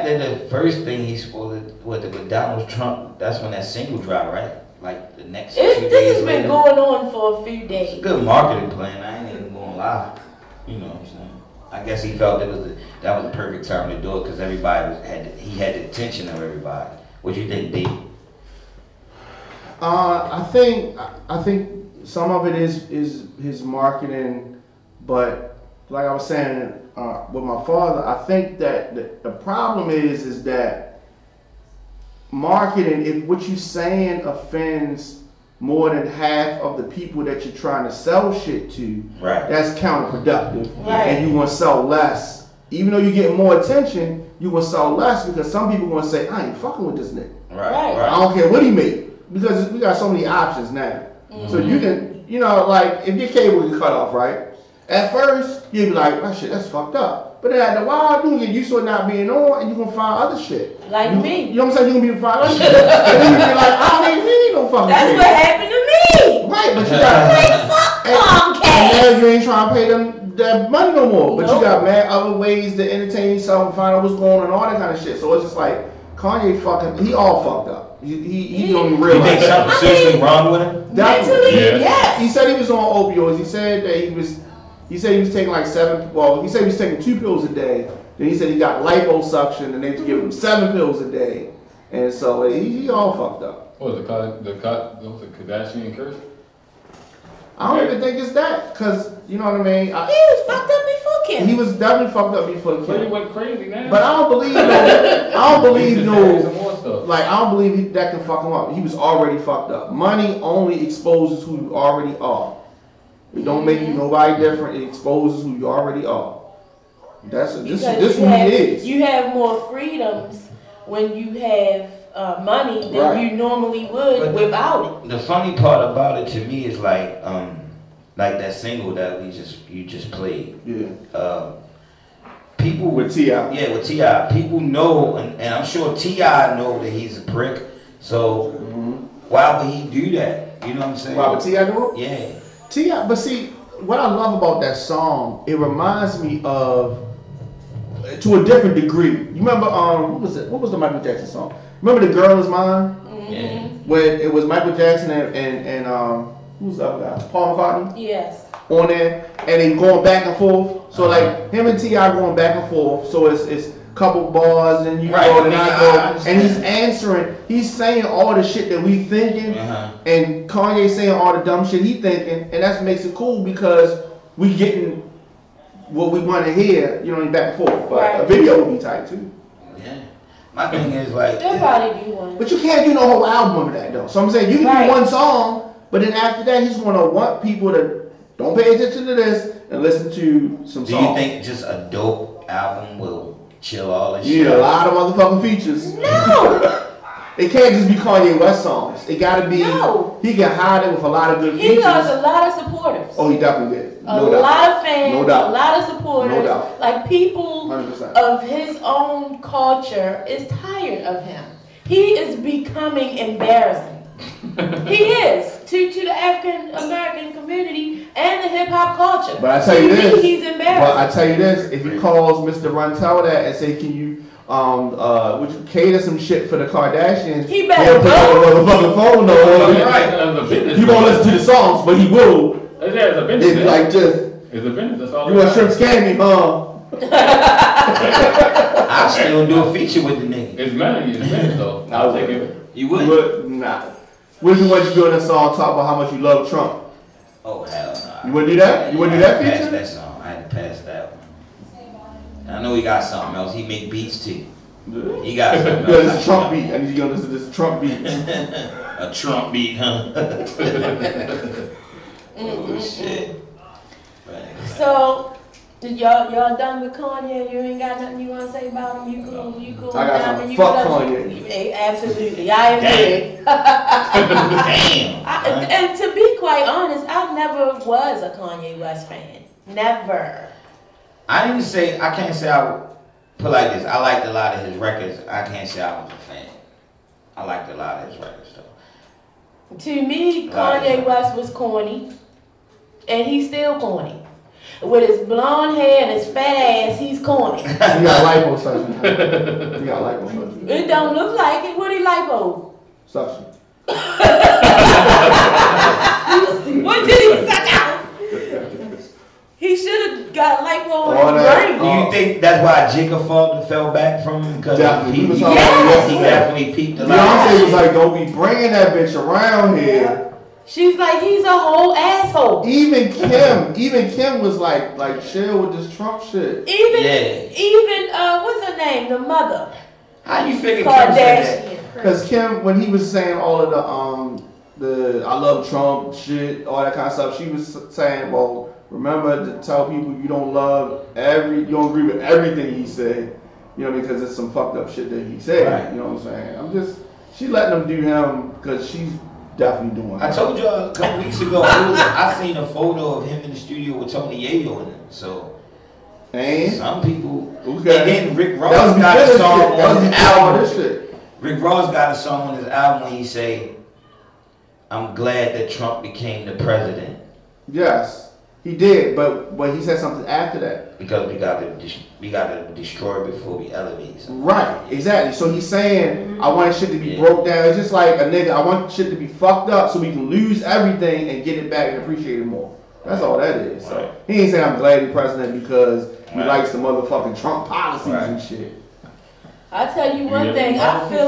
after the first thing he's supposed to with Donald Trump, that's when that single dropped, right? Like the next few days This has been later. going on for a few days. It's a good marketing plan. I ain't even gonna lie. You know what I'm saying? I guess he felt that was the perfect time to do it because everybody he had the attention of everybody. What you think, D? I think some of it is his marketing, but like I was saying with my father, I think that the problem is that marketing, if what you're saying offends more than half of the people that you're trying to sell shit to, right, that's counterproductive. Right. And you want to sell less. Even though you're getting more attention, you will sell less because some people going to say, I ain't fucking with this nigga. Right. I don't care what he make because we got so many options now. Mm-hmm. So you can, like if your cable get cut off, right? At first, you'd be like, that shit, that's fucked up. But then after a while, you get used to it not being on and you're going to find other shit. Like me. You know what I'm saying? You're going to be find other shit. And then you be like, I don't even need no fucking That's shit. what happened to me. Right, but you got fuck Comcast. And now you ain't trying to pay them that money no more. But Nope. you got mad other ways to entertain yourself and find out what's going on and all that kind of shit. So it's just like Kanye he all fucked up. He don't even You realize. think something seriously wrong with him? Mentally, yes. He said he was on opioids. He said that he was taking like he said he was taking 2 pills a day. Then he said he got liposuction and they give him 7 pills a day. And so he all fucked up. What was the Kardashian curse? I don't even think it's that, cause you know what I mean. He was fucked up before Kim. He was definitely fucked up before Kim. But he went crazy now. But I don't believe that can fuck him up. He was already fucked up. Money only exposes who you already are. It don't make you nobody different. It exposes who you already are. This who he is. You have more freedoms when you have money than you normally would without it. The funny part about it to me is like that single that you just played. Yeah. People with T.I. Yeah, with T.I. People know, and I'm sure T.I. know that he's a prick. So why would he do that? You know what I'm saying? Why would T.I. do it? Yeah. T.I. But see, what I love about that song, it reminds me of, to a different degree. You remember what was it? What was the Michael Jackson song? Remember The Girl Is Mine? Yeah. When it was Michael Jackson and who's the other guy? Paul McCartney? Yes. On there, and they going back and forth. So like him and T.I. going back and forth. So it's couple bars and you go and I go, and he's saying all the shit that we thinking, and Kanye saying all the dumb shit he thinking, and that makes it cool because we getting what we want to hear, back and forth. But a video would be tight too. Yeah. My thing is like, they'll probably do one. But you can't do no whole album of that though. So I'm saying you can do one song, but then after that he's gonna want people to don't pay attention to this and listen to some songs. Do you think just a dope album will chill all this shit? You need a lot of motherfucking features. No. It can't just be Kanye West songs. It gotta be. No. He can hide it with a lot of good features. He lost a lot of supporters. Oh, he definitely did. A lot of fans. No doubt. A lot of supporters. No doubt. Like people 100%. of his own culture is tired of him. He is becoming embarrassing. He is to the African American community and the hip hop culture. But I tell you this. He's embarrassing. But I tell you this. If he calls Mr. Runtel that and say, "Can you would you cater some shit for the Kardashians?" He better pick up the motherfucking phone. He won't listen to the songs, but he will. It's a business. It's like just. It's a business. That's all. You want shrimp scammy, huh? I still do a feature with the nigga. It's money. It's business though. I'll take it. You would? Nah. What if you want you do in that song talk about how much you love Trump? Oh hell no. You wouldn't do that? You wouldn't do that feature? That song. I had to pass that one. I know he got something else. He make beats too. He got something else. It's a Trump beat. I need you to listen to this Trump beat. A Trump beat, huh? Oh shit. So y'all done with Kanye? You ain't got nothing you want to say about him? You cool? I got down something. you Fuck love Kanye. Absolutely, I agree. Damn. And to be quite honest, I never was a Kanye West fan. Never. I can't say I would put like this. I liked a lot of his records. I can't say I was a fan. I liked a lot of his records though. To me, Kanye West was corny, and he's still corny. With his blonde hair and his fat ass, he's corny. He got liposuction. He got liposuction. It don't look like it. What he lipo? Suction. What did he suck out? He should have got lipo on his brain. Do you think that's why Jacob fell back from him? Because he definitely peaked a lot. Beyonce was like, don't be bringing that bitch around here. She's like, he's a whole asshole. Even Kim was like chill with this Trump shit. Even what's her name? The mother. How you figure Kim said that? Because Kim, when he was saying all of the I love Trump shit, all that kind of stuff, she was saying, well, remember to tell people you don't you don't agree with everything he said, you know, because it's some fucked up shit that he said. Right. You know what I'm saying? She letting him do him because she's definitely doing it. I told you a couple weeks ago, I seen a photo of him in the studio with Tony Yayo in it. So, some people. And then Rick Ross got a song on his album. Rick Ross got a song on his album when he say, I'm glad that Trump became the president. Yes, he did, but he said something after that. Because we got to destroy before we elevate something. Right, exactly. So he's saying, I want shit to be broke down. It's just like a nigga, I want shit to be fucked up so we can lose everything and get it back and appreciate it more. That's all that is. So he ain't saying I'm glad he's president because he likes the motherfucking Trump policies and shit. I tell you one thing, I feel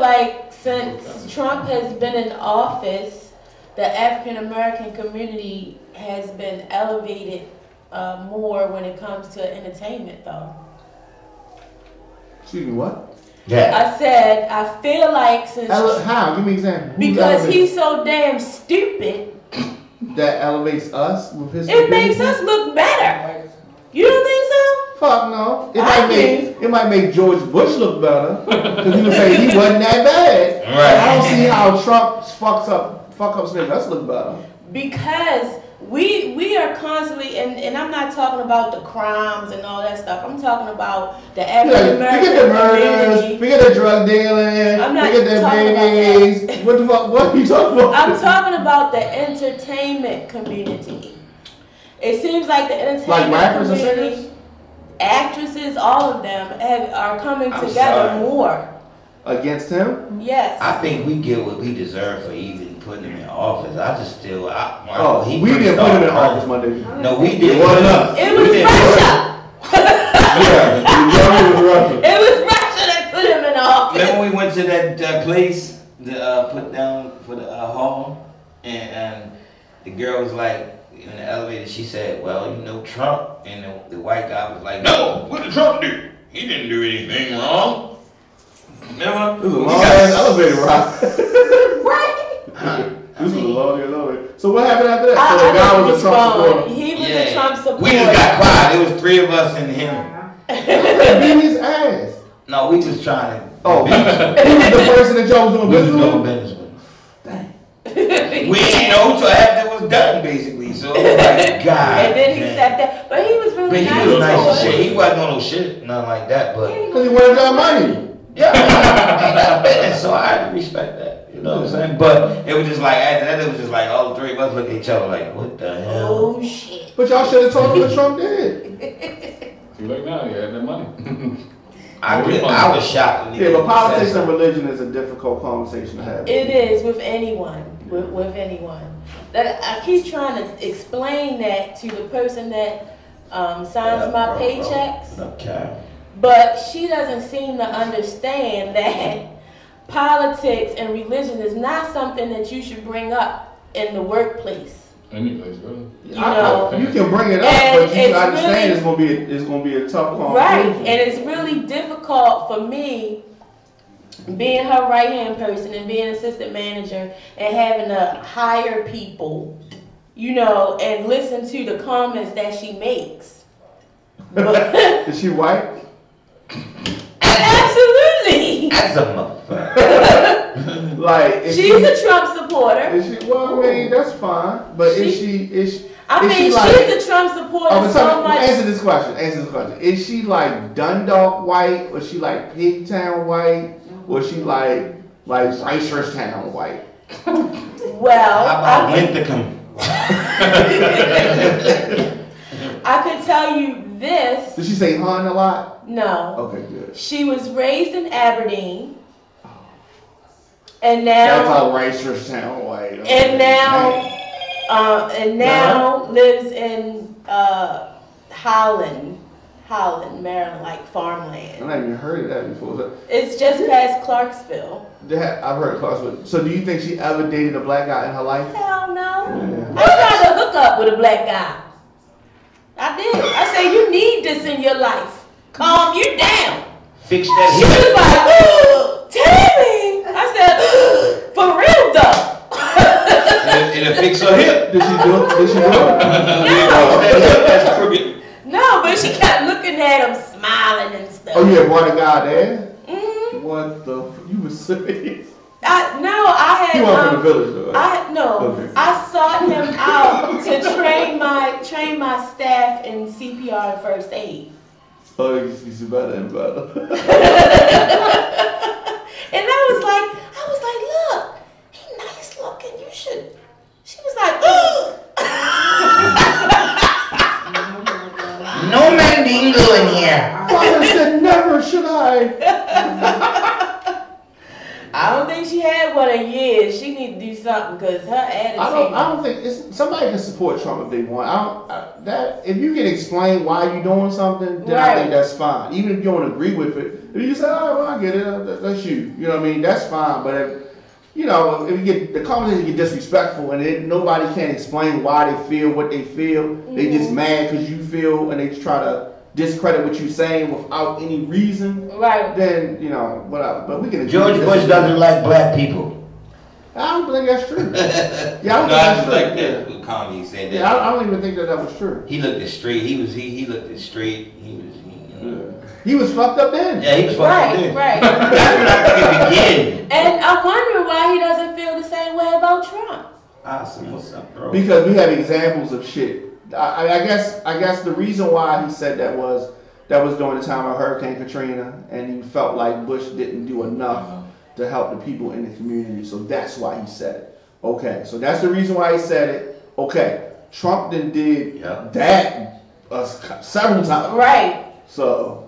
like since Trump has been in office, the African American community has been elevated more when it comes to entertainment, though. Excuse me, what? Yeah. I said I feel like since how? Give me an example. Because he's so damn stupid. That elevates us with his. It makes us look better. You don't think so? Fuck no. It might make George Bush look better because he would say he wasn't that bad. Right. I don't see how Trump fuck ups make us look better. Because we are constantly, and I'm not talking about the crimes and all that stuff. I'm talking about the African American community. Forget the murders, forget the drug dealing, I'm not forget the babies. What the fuck? What are you talking about? I'm talking about the entertainment community. It seems like the entertainment rappers community, and singers? actresses, all of them are coming together more. Against him? Yes. I think we get what we deserve for even putting him in office. We didn't put him in office Monday. No, we did. It was Russia. It was Russia that put him in office. Remember when we went to that place to put down for the hall, and the girl was like in the elevator. She said, "Well, you know Trump," and the white guy was like, "No, what did Trump do? He didn't do anything wrong." Remember? It was a long ass elevator ride. Right. This was a long elevator. So what happened after that? So the guy was a Trump supporter. He was a Trump supporter. We just got quiet. It was 3 of us and him. Beat his ass. No, we was trying to. He was the person that y'all was doing business with? Dang. We didn't know until after it was done, basically. So it was like, God. And then he sat there. But he was really nice. But he was nice as shit. He wasn't on no shit, nothing like that. But because he wanted our money. Yeah. So I had to respect that. You know what I'm saying? But it was just like, after that, it was just like all 3 of us looked at each other like, what the hell? Oh, shit. But y'all should have told him what Trump did. You like now, you had that money. I was shocked. Yeah, but politics and religion is a difficult conversation to have. It is with anyone. With anyone. That I keep trying to explain that to the person that signs my paychecks. Okay. But she doesn't seem to understand that politics and religion is not something that you should bring up in the workplace. Any place, really. You know, you can bring it up, but you understand it's gonna be a tough conversation. Right, and it's really difficult for me being her right hand person and being assistant manager and having to hire people, you know, and listen to the comments that she makes. Is she white? Absolutely. That's a motherfucker. Like she's a Trump supporter. Is she? Well, I mean that's fine, but is she? She's a Trump supporter so much. Answer this question. Is she like Dundalk white, or is she like Pigtown white, or is she like Ricerstown white? Well, how about Linthicum I could tell you this. Did she say hun a lot? No. Okay, good. She was raised in Aberdeen. And now. That's how racers sound like. And now lives in Holland, Maryland, like farmland. I've not even heard of that before. It's just past Clarksville. I've heard of Clarksville. So do you think she ever dated a black guy in her life? Hell no. Yeah. I tried to hook up with a black guy. I did. I said, you need this in your life. Calm you down. Fix that She was like, Tammy. I said, for real though. It'll fix her hip. Did she do it? That's crooked. No, but she kept looking at him, smiling and stuff. Oh, you had brought a guy there? Mm-hmm. What the? You were serious? I had. He wasn't from the village though. Okay. I sought him out to train my staff in CPR and first aid. Oh, he's better and better. And I was like, look, he's nice looking. You should. She was like, no mandingo in here. Father said, never should I. I don't think she had one in years. She need to do something because her attitude. I don't think somebody can support Trump if they want. If you can explain why you're doing something, then I think that's fine. Even if you don't agree with it, if you say, "Oh, well, I get it. That's you." You know what I mean? That's fine. But if you get the conversation get disrespectful and nobody can explain why they feel what they feel, they just mad because you feel, and they just try to discredit what you're saying without any reason, right? Then whatever. But we can. George Bush doesn't like black people. I don't think that's true. Yeah, I don't think I that's true. like that. Kanye said that. Yeah, I don't even think that was true. He looked it straight. He looked it straight. He was fucked up then. Yeah, he was fucked up then. Right. That's when I think it began. And I'm wondering why he doesn't feel the same way about Trump. What's up, bro? Because we have examples of shit. I guess the reason why he said that was during the time of Hurricane Katrina, and he felt like Bush didn't do enough to help the people in the community, so that's why he said it. Okay, so that's the reason why he said it. Okay, Trump then did that several times. Right. So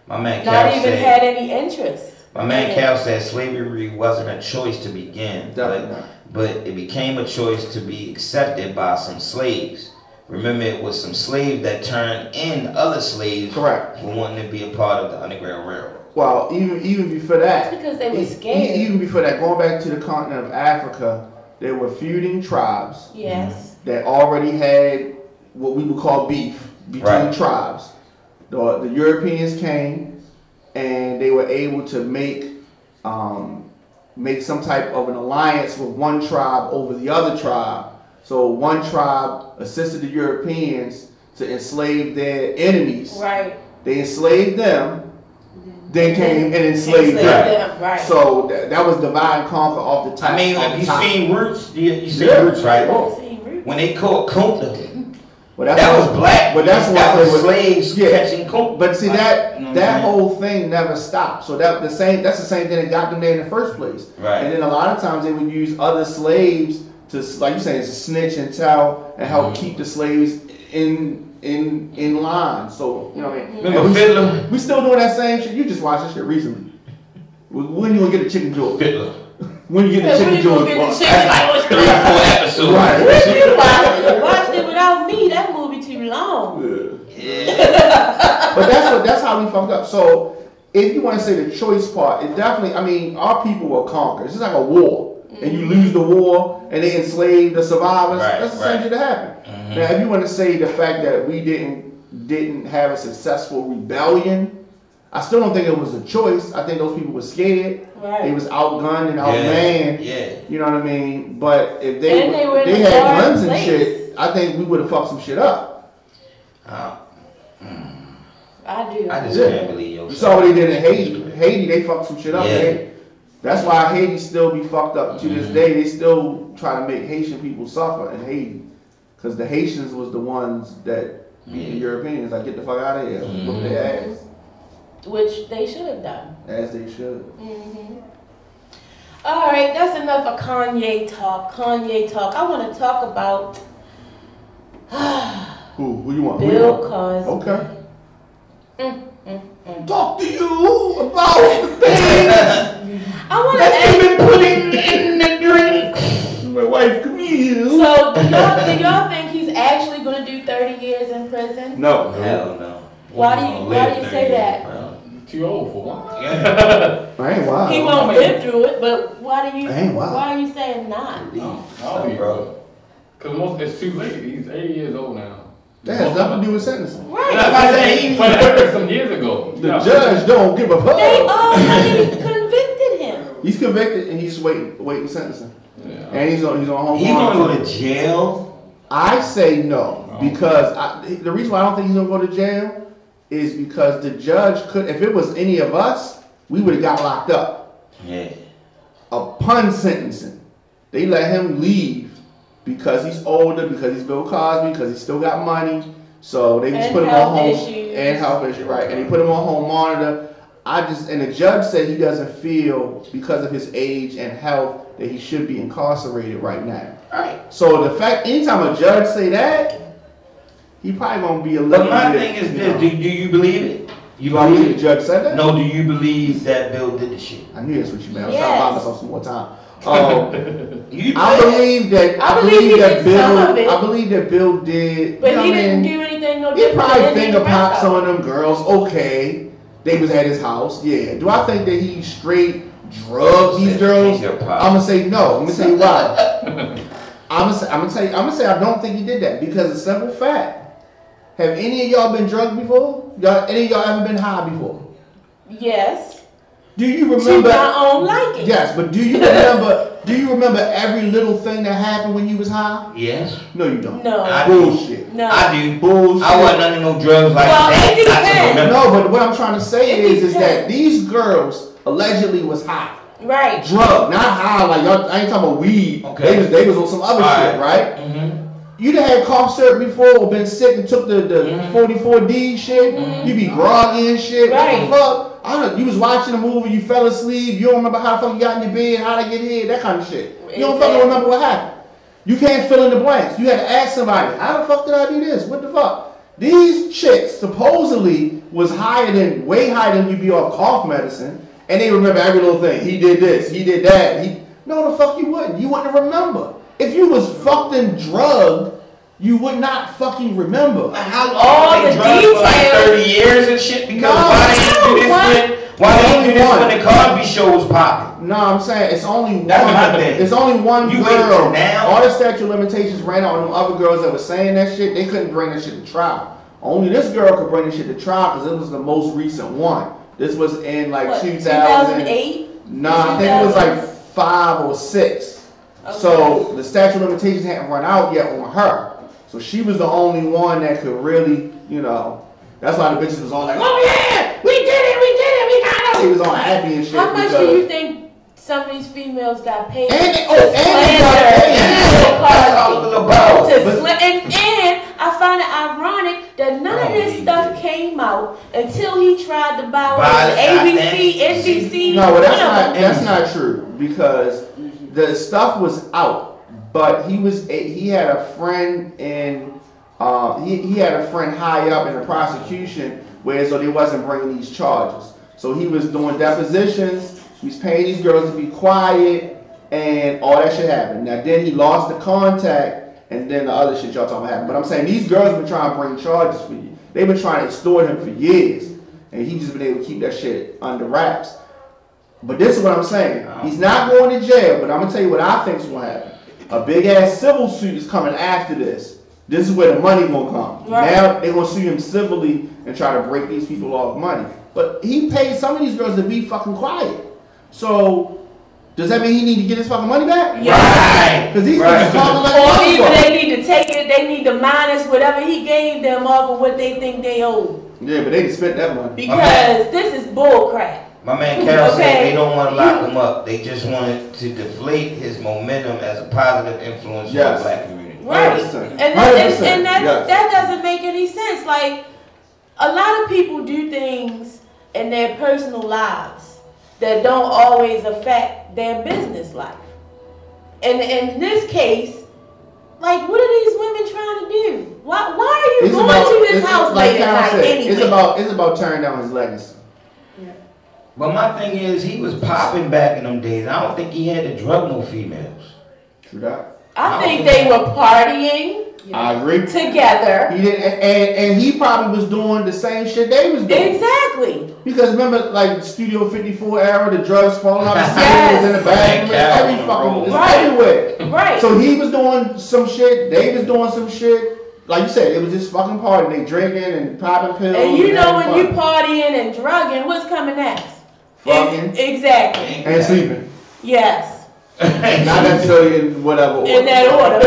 my man Cal not even had any interest. My man Cal said slavery wasn't a choice to begin, but it became a choice to be accepted by some slaves. Remember, it was some slaves that turned in other slaves who wanted to be a part of the Underground Railroad. Well, even before that, that's because they were scared. Even before that, going back to the continent of Africa, there were feuding tribes. Yes. That already had what we would call beef between tribes. The Europeans came, and they were able to make some type of an alliance with one tribe over the other tribe. So one tribe assisted the Europeans to enslave their enemies. Right. They enslaved them, then came and enslaved them. Right. So that was divide and conquer off the top. I mean, have you seen Roots? You seen Roots, right? When they caught Kunta, that was black. But that's that was slaves catching Kunta. But see that whole thing never stopped. So that's the same thing that got them there in the first place. Right. And then a lot of times they would use other slaves to, like you say, to snitch and tell and help keep the slaves in line. So, you know what I mean? Remember Fiddler? We still doing that same shit. You just watched this shit recently. When you gonna get the chicken joint? Fiddler. When you get the chicken joint? That's like 3 or 4 episodes. Right. You watched it without me. That movie too long. Yeah. But that's how we fucked up. So if you want to say the choice part, it definitely, I mean, our people were conquered. It's just like a war. And you lose the war, and they enslave the survivors. That's the same shit that happened. Now, if you want to say the fact that we didn't have a successful rebellion, I still don't think it was a choice. I think those people were scared. Right. They was outgunned and outmanned. Yeah. You know what I mean? But if they had guns and shit, I think we would have fucked some shit up. I do. I just can't believe you. You saw what they did in Haiti. Haiti, they fucked some shit up. Yeah. That's why Haiti still be fucked up to this day. They still try to make Haitian people suffer in Haiti. Because the Haitians was the ones that the Europeans like, get the fuck out of here. Whoop their ass. Which they should have done. As they should. All right, that's enough of Kanye talk. I want to talk about Who you want? Bill Cosby. Okay. Talk to you about the things that you've been putting in the drink. My wife Camille. So do y'all think he's actually going to do 30 years in prison? No. Hell no. Why do you say that? Too old for one. Yeah. I ain't wild. He won't live through it, but why are you saying not? I'll be, bro. Because it's too late. He's 80 years old now. That has nothing to do with sentencing. Right. But some years ago. The judge don't give a fuck. They already convicted him. He's convicted and he's waiting sentencing. Yeah. And he's on home. He gonna go to jail? I say no because the reason why I don't think he's gonna go to jail is because the judge could. If it was any of us, we would have got locked up. Yeah. Upon sentencing, they let him leave because he's older, because he's Bill Cosby, because he's still got money. So they just put him on home and health issues, right? And they put him on home monitor. And the judge said he doesn't feel because of his age and health that he should be incarcerated right now. Right. So the fact, anytime a judge say that, he probably gonna be a little. But my thing is this: do you believe it? You believe the judge said that? No. Do you believe that Bill did the shit? I knew that's what you meant. I was trying to buy myself some more time. I believe that Bill did. But he didn't do anything no He different. probably finger popped some of them girls. Okay, they was at his house. Yeah. Do I think that he straight drugged these girls? I'm gonna say no. I'm gonna tell you why. I'm gonna say I don't think he did that because a simple fact. Have any of y'all been drugged before? Any of y'all ever been high before? Yes. Do you remember? To my own liking. Yes, but do you remember? Do you remember every little thing that happened when you was high? Yes. No, you don't. No. Bullshit. No. I do. Bullshit. I wasn't under no drugs like that. No, but what I'm trying to say is that these girls allegedly was high. Right. Drug, not high like y'all. I ain't talking about weed. Okay. They was on some other shit, right? Mm-hmm. You done had cough syrup before or been sick and took the 44D shit. Mm-hmm. You be groggy and shit. Right. What the fuck? I don't know. You was watching a movie, you fell asleep, you don't remember how the fuck you got in your bed, how to get here, that kind of shit. You don't fucking remember what happened. You can't fill in the blanks. You had to ask somebody, how the fuck did I do this? What the fuck? These chicks supposedly was way higher than you be off cough medicine, and they remember every little thing. He did this, he did that. No, the fuck you wouldn't. You wouldn't remember. If you was fucked and drugged, you would not fucking remember. How long they drugged for like 30 years and shit? Because why didn't you do this when the Cosby Show was popping? No, I'm saying it's only one. That's my thing. It's only one You girl. now? All the statute of limitations ran out on them other girls that were saying that shit. They couldn't bring that shit to trial. Only this girl could bring this shit to trial because it was the most recent one. This was in like 2008? Nah, I think it was like 5 or 6. Okay. So the statute of limitations hadn't run out yet on her. So she was the only one that could really, that's why the bitches was all like, oh yeah, we did it, we got it. They was all happy and shit. How much do you think some of these females got paid and to and I find it ironic that none of this stuff came out until he tried to buy ABC, NBC. No, well, that's not true because the stuff was out. But he had a friend in he had a friend high up in the prosecution so they wasn't bringing these charges. So he was doing depositions. He was paying these girls to be quiet, and all that shit happened. Now then he lost the contact, and then the other shit y'all talking about happened. But I'm saying these girls been trying to bring charges for you. They've been trying to extort him for years, and he just been able to keep that shit under wraps. But this is what I'm saying. He's not going to jail, but I'm gonna tell you what I think is gonna happen. A big ass civil suit is coming after this. This is where the money gonna come. Right. Now they're gonna sue him civilly and try to break these people off money. But he paid some of these girls to be fucking quiet. So does that mean he need to get his fucking money back? Yeah. Right. Because these niggas talking like or either they need to take it, they need to minus whatever he gave them off of what they think they owe. Yeah, but they done spent that money. Because this is bull crap. My man Carol said they don't want to lock him up. They just wanted to deflate his momentum as a positive influence on the black community. Right. 100%. And that doesn't make any sense. Like, a lot of people do things in their personal lives that don't always affect their business life. And in this case, Like, what are these women trying to do? Why are you going to his house late at night anyway? It's about tearing down his legacy. Yeah. But my thing is, he was popping back in them days. I don't think he had to drug no females. True that. I think they were partying. I agree. Together. He did, and he probably was doing the same shit they was doing. Exactly. Because remember, like Studio 54 era, the drugs falling out the ceilings in the bag, every fucking, it's everywhere. Right. So he was doing some shit, they was doing some shit. Like you said, it was just fucking party. They drinking and popping pills. And you know when you partying and drugging, what's coming next? Fucking. Exactly. And sleeping. Yes. Not necessarily in whatever order. In that order,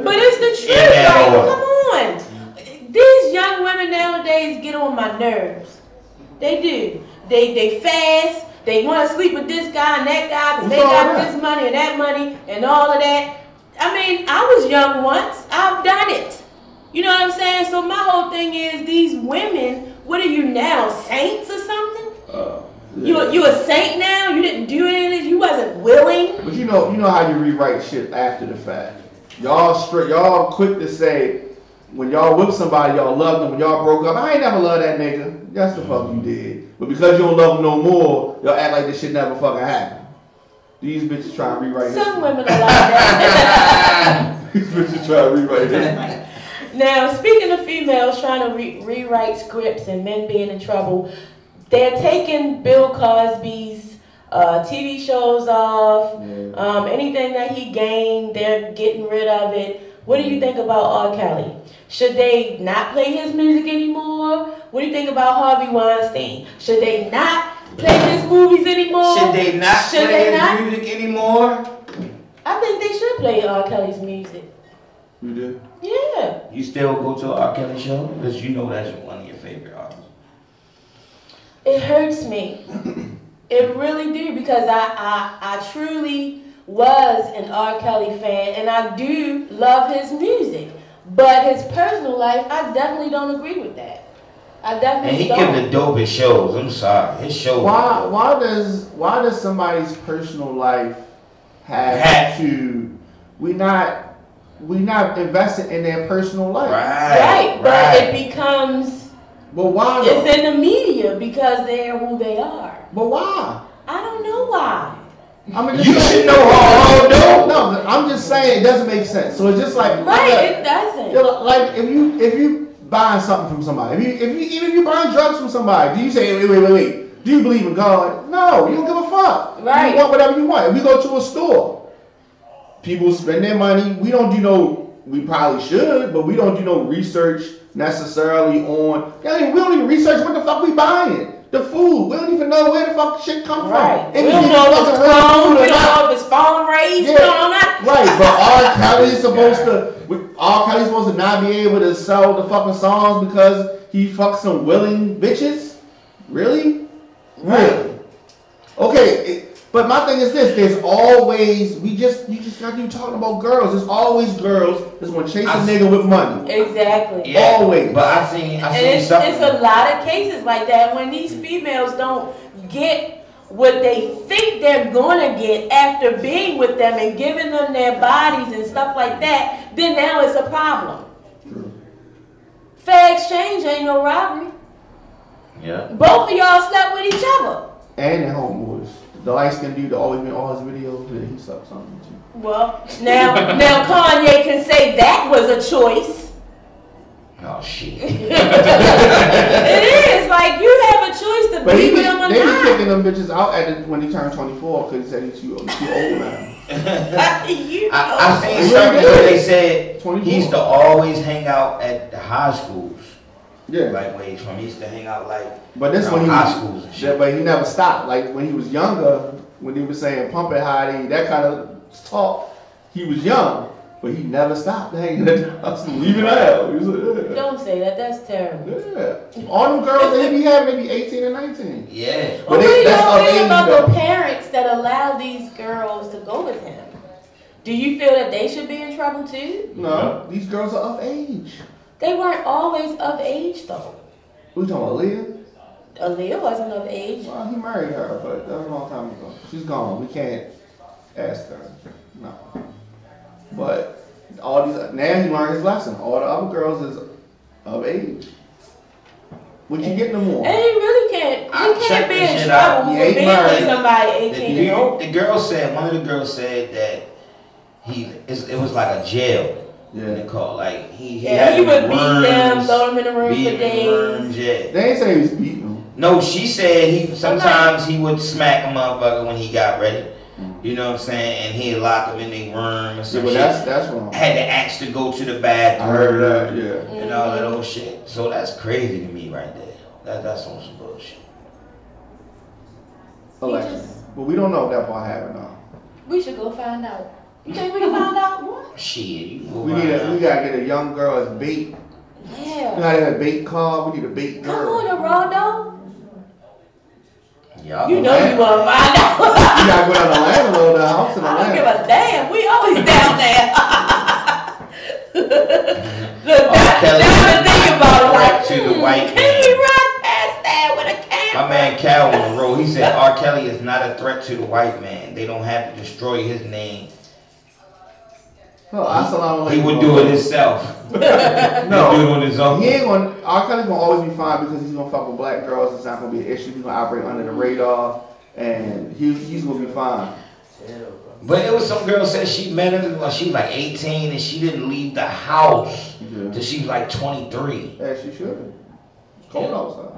but it's the truth. Like, come on. These young women nowadays get on my nerves. They do. They fast. They want to sleep with this guy and that guy because they got this money and that money and all of that. I mean, I was young once. I've done it. You know what I'm saying? So my whole thing is these women, what are you now, saints or something? Yeah. You a saint now? You didn't do anything. You wasn't willing. But you know how you rewrite shit after the fact. Y'all quick to say when y'all whip somebody, y'all loved them. When y'all broke up, I ain't never loved that nigga. That's the fuck you did. But because you don't love him no more, y'all act like this shit never fucking happened. These bitches try to rewrite. Some women are like that. These bitches try to rewrite it. Now, speaking of females trying to rewrite scripts and men being in trouble. They're taking Bill Cosby's TV shows off. Yeah. Anything that he gained, they're getting rid of it. What do you think about R. Kelly? Should they not play his music anymore? What do you think about Harvey Weinstein? Should they not play his movies anymore? Should they not play his music anymore? I think they should play R. Kelly's music. You do? Yeah. You still go to an R. Kelly show? Because you know that's one of your favorite artists. It hurts me. It really do because I truly was an R. Kelly fan and I do love his music. But his personal life, I definitely don't agree with that. I definitely don't. And he give the dopest shows. I'm sorry. His shows. Why does somebody's personal life have to we not invested in their personal life? Right. But it becomes but why? It's in the media because they're who they are. But why? I don't know why. I mean, you should know how. No, I'm just saying it doesn't make sense. So it's just like it doesn't. Like if you buying something from somebody, even if you buying drugs from somebody, do you say wait? Do you believe in God? No, you don't give a fuck. Right. You want whatever you want. If we go to a store, people spend their money. We don't do no. We probably should, but we don't do no research necessarily on. We don't even research what the fuck we buying. The food. We don't even know where the fuck shit come from. Right. We don't know if it's clone. We don't know if it's farm raised. Yeah. We don't know nothing. Right. But R. Kelly's supposed to not be able to sell the fucking songs because he fucks some willing bitches. Really? Right. Really? Okay. But my thing is this: there's always you just got to talking about girls. There's always girls that's gonna chase a nigga with money. Exactly. Yeah. Always. But I seen it's a lot of cases like that when these females don't get what they think they're gonna get after being with them and giving them their bodies and stuff like that. Then now it's a problem. True. Fair exchange ain't no robbery. Yeah. Both of y'all slept with each other. And their homeboys. The light-skinned dude that always been all his videos, he sucks something too. Well, now Kanye can say that was a choice. Oh shit. It is like you have a choice to be with him or not. They be kicking them bitches out when he turned 24 because he said he's too old now. I seen something where they said 24. He used to always hang out at the high schools. Yeah. Like where he's from. He used to hang out like but this when he high schools and shit. Yeah, but he never stopped. Like when he was younger, when he was saying pump it hottie, that kind of talk, he was young. But he never stopped hanging at the high school. Even now. He was like, yeah. Don't say that, that's terrible. Yeah. All them girls that he be having, they be 18 and 19. Yeah. Well, we don't think about the parents that allow these girls to go with him. Do you feel that they should be in trouble too? No, these girls are of age. They weren't always of age, though. Who you talking about, Aaliyah? Aaliyah wasn't of age. Well, he married her, but that was a long time ago. She's gone. We can't ask her. No. But All these now he learned his lesson. All the other girls is of age. What you getting them on? And he really can't. He can't be in trouble for being with somebody 18 years old. The girl said, one of the girls said that it was like a jail. Yeah. They call like he would beat them, throw them in the room for days. Yeah. They ain't say he was beating them. No, she said sometimes he would smack a motherfucker when he got ready. You know what I'm saying? And he'd lock them in their room and some shit. That's wrong. Had to ask to go to the bathroom. I heard that, yeah. And all that old shit. So that's crazy to me right there. That's on some bullshit. Allegedly. But we don't know if that part happened now. We should go find out. You think we can find out what? Shit, we gotta get a young girl as bait. Yeah. We gotta have a bait car. We need a bait girl. Come on, Rondo. Yeah, you know you wanna find out. You gotta go down to Atlanta, though. The house in Atlanta. I don't give a damn. We always down there. Look, that's the thing about it. Like, to the white can he run past that with a camera? My man Cal on the road. He said R. Kelly is not a threat to the white man. They don't have to destroy his name. He would do it himself. No, do it on his own. He ain't gonna. R. Kelly's gonna always be fine because he's gonna fuck with black girls. It's not gonna be an issue. He's gonna operate under the radar, and he's gonna be fine. But it was some girl said she met him when she was like 18 and she didn't leave the house till she was like 23. Yeah, she should. It's cold outside.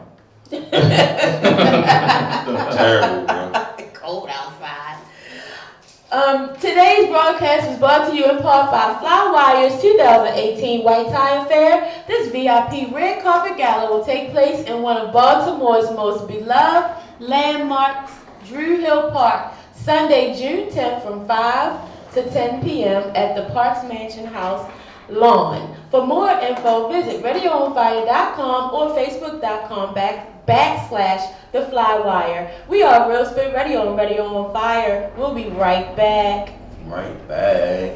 Terrible, bro. Cold outside. Today's broadcast is brought to you in part by Flywire's 2018 White Tie Affair. This VIP red carpet gala will take place in one of Baltimore's most beloved landmarks, Drew Hill Park, Sunday, June 10th from 5 to 10 p.m. at the Parks Mansion House lawn. For more info, visit RadioOnFire.com or Facebook.com /The Flywire. We are Real Spit Radio and Radio on Fire. We'll be right back. Right back.